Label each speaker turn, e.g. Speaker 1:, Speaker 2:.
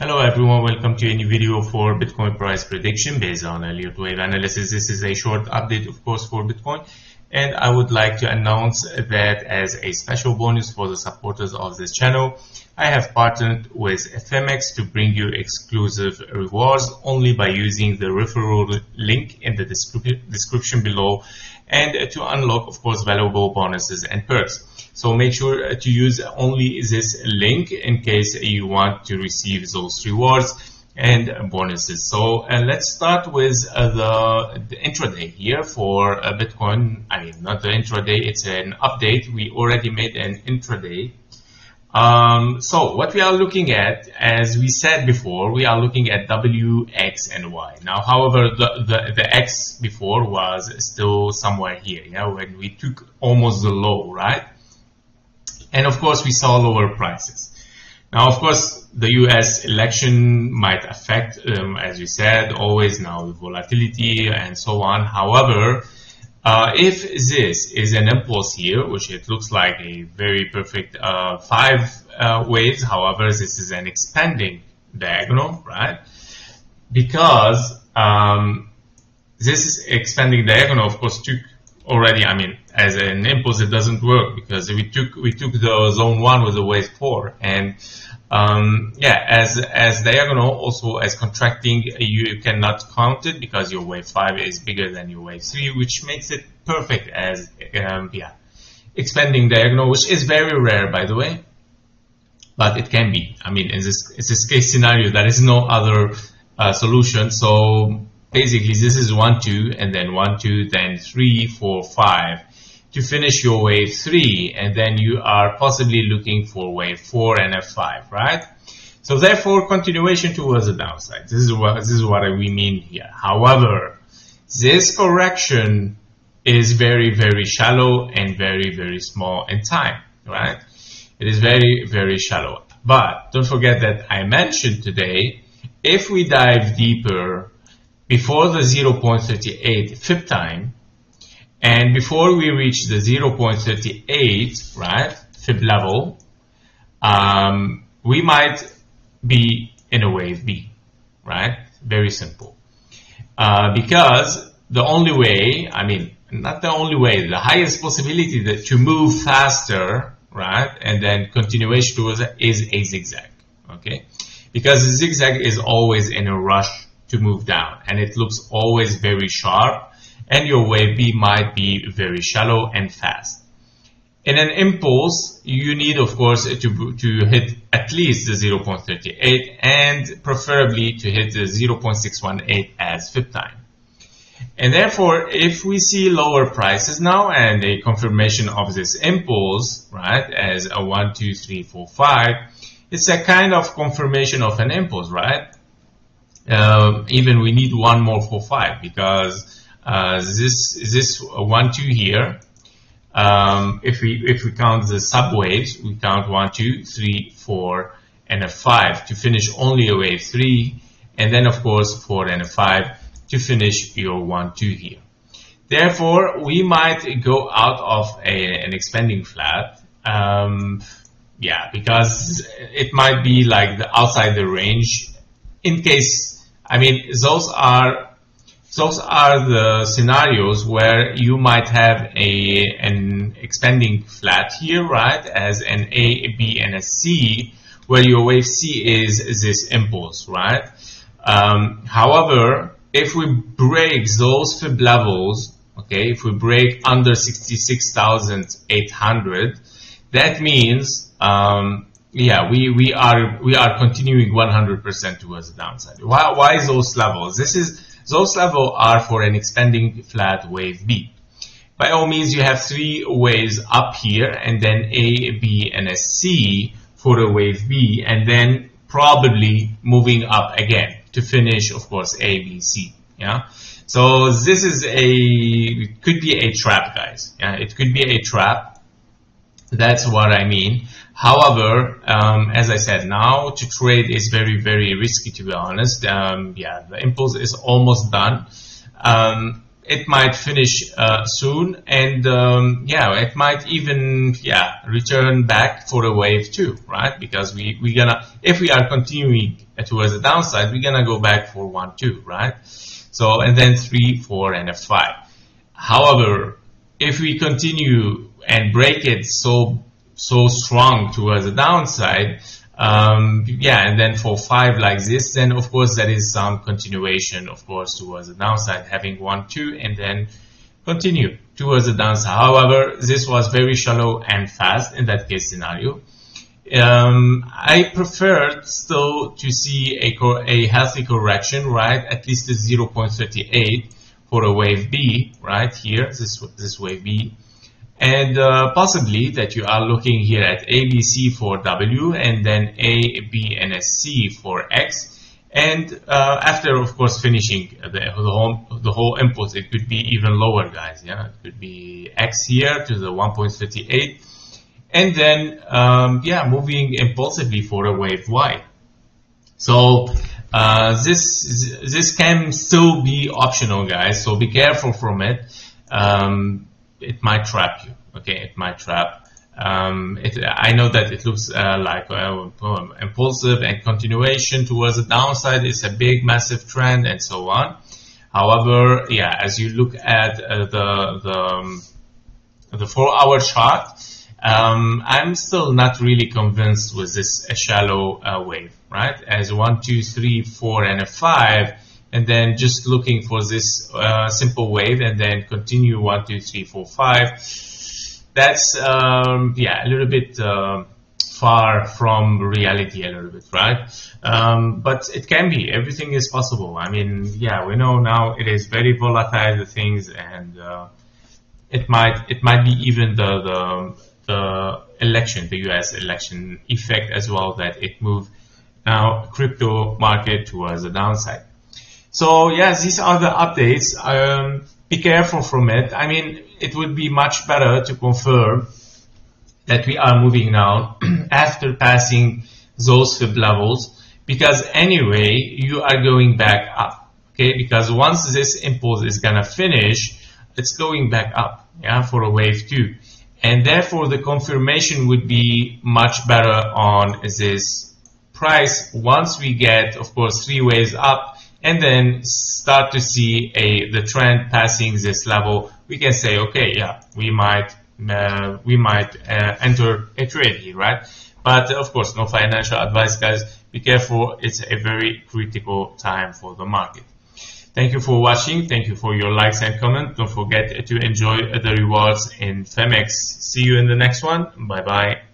Speaker 1: Hello everyone, welcome to a new video for Bitcoin price prediction based on Elliott wave analysis. This is a short update, of course, for Bitcoin, and I would like to announce that as a special bonus for the supporters of this channel, I have partnered with Phemex to bring you exclusive rewards only by using the referral link in the description below, and to unlock, of course, valuable bonuses and perks. So make sure to use only this link in case you want to receive those rewards and bonuses. So let's start with the intraday here for Bitcoin. I mean, not the intraday, it's an update. We already made an intraday. So what we are looking at, as we said before, we are looking at W, X, and Y. Now, however, the X before was still somewhere here, when we took almost the low, right? And of course, we saw lower prices. Now, of course, the US election might affect, as we said, always now the volatility and so on. However, if this is an impulse here, which it looks like a very perfect 5 waves, however, this is an expanding diagonal, right? Because this is expanding diagonal, of course, took already, I mean, as an impulse, it doesn't work because we took the zone 1 with the wave 4, and as diagonal, also as contracting, you cannot count it because your wave 5 is bigger than your wave 3, which makes it perfect as expanding diagonal, which is very rare, by the way, but it can be. I mean, in this case scenario, there is no other solution. So basically, this is 1, 2, and then 1, 2, then 3, 4, 5 to finish your wave 3, and then you are possibly looking for wave 4 and F5, right? So therefore, continuation towards the downside. This is what we mean here. However, this correction is very, very shallow and very, very small in time, right? It is very, very shallow. But don't forget that I mentioned today, if we dive deeper before the 0.38 FIB time, and before we reach the 0.38, right, FIB level, we might be in a wave B, right? Very simple. Because the only way, I mean, not the only way, the highest possibility that to move faster, right, and then continuation towards it is a zigzag, okay? Because the zigzag is always in a rush to move down, and it looks always very sharp, and your wave B might be very shallow and fast. In an impulse, you need, of course, to hit at least the 0.38 and preferably to hit the 0.618 as FIB time. And therefore, if we see lower prices now and a confirmation of this impulse, right, as a 1, 2, 3, 4, 5, it's a kind of confirmation of an impulse, right? Even we need one more for 5 because this 1, 2 here. If we count the subwaves, we count 1, 2, 3, 4, and a 5 to finish only a wave 3, and then of course 4 and a 5 to finish your 1, 2 here. Therefore, we might go out of an expanding flat. Because it might be like the outside the range. In case, I mean, those are the scenarios where you might have an expanding flat here, right, as an A, B, and a C, where your wave C is this impulse, right? However, if we break those FIB levels, okay, if we break under 66,800, that means, we are continuing 100% towards the downside. Why those levels? Those levels are for an expanding flat wave B. By all means, you have 3 waves up here, and then A, B, and a C for a wave B, and then probably moving up again to finish, of course, A, B, C. Yeah. So this is it could be a trap, guys. Yeah, it could be a trap. That's what I mean. However, as I said, now to trade is very, very risky, to be honest. The impulse is almost done. it might finish soon, and it might even return back for a wave 2, right? Because we gonna, if we are continuing towards the downside, we're gonna go back for 1, 2, right? So, and then 3, 4, and a 5. However, if we continue and break it so strong towards the downside, and then for 5 like this, then of course there is some continuation, of course, towards the downside, having 1, 2, and then continue towards the downside. However, this was very shallow and fast in that case scenario. I preferred still to see a healthy correction, right? At least the 0.38 for a wave B, right here, this wave B. And possibly that you are looking here at ABC for W, and then A, B, and a C for X. And after, of course, finishing the whole input, it could be even lower, guys. Yeah, it could be X here to the 1.38, and then moving impulsively for a wave Y. So this can still be optional, guys. So be careful from it. It might trap you. Okay, it might trap. I know that it looks like impulsive and continuation towards the downside is a big, massive trend and so on. However, as you look at the 4-hour chart, I'm still not really convinced with this shallow wave, right? As 1, 2, 3, 4, and a 5. And then just looking for this simple wave, and then continue 1, 2, 3, 4, 5. That's a little bit far from reality, a little bit, right? But it can be. Everything is possible. I mean, we know now it is very volatile, the things, and it might be even the election, the U.S. election effect as well, that it moved now crypto market towards the downside. So these are the updates. Be careful from it. I mean, it would be much better to confirm that we are moving now after passing those fib levels, because anyway, you are going back up, okay? Because once this impulse is gonna finish, it's going back up, for a wave 2. And therefore, the confirmation would be much better on this price once we get, of course, 3 waves up, and then start to see the trend passing this level. We can say, okay, we might enter a trade here, right? But of course, no financial advice, guys. Be careful. It's a very critical time for the market. Thank you for watching. Thank you for your likes and comments. Don't forget to enjoy the rewards in Phemex. See you in the next one. Bye bye.